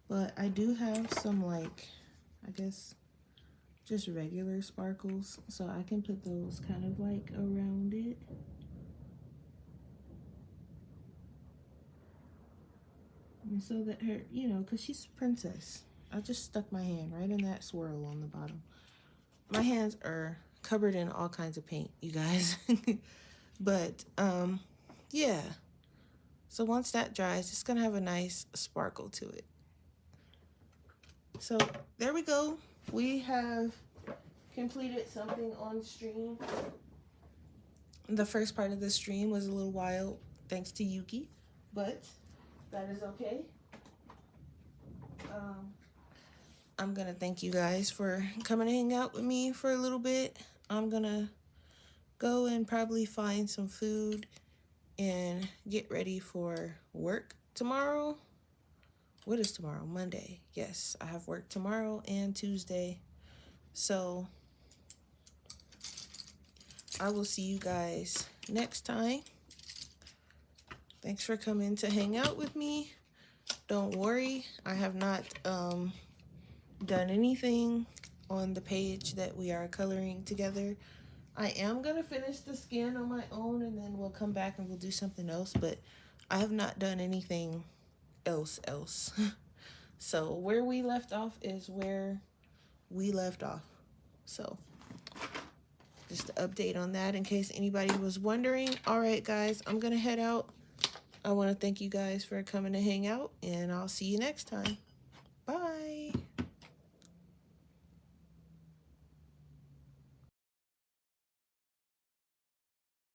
But I do have some, like, I guess, just regular sparkles, so I can put those kind of like around it. And so that her, you know, because she's a princess. I just stuck my hand right in that swirl on the bottom. My hands are covered in all kinds of paint, you guys. But, yeah. So once that dries, it's going to have a nice sparkle to it. So there we go. We have completed something on stream. The first part of the stream was a little wild, thanks to Yuki, but that is okay. I'm gonna thank you guys for coming to hang out with me for a little bit. I'm gonna go and probably find some food and get ready for work tomorrow. What is tomorrow? Monday. Yes, I have work tomorrow and Tuesday. So I will see you guys next time. Thanks for coming to hang out with me. Don't worry, I have not done anything on the page that we are coloring together. I am gonna finish the skin on my own and then we'll come back and we'll do something else, but I have not done anything else. So where we left off is where we left off. So just an update on that in case anybody was wondering. All right, guys, I'm gonna head out. I want to thank you guys for coming to hang out, and I'll see you next time.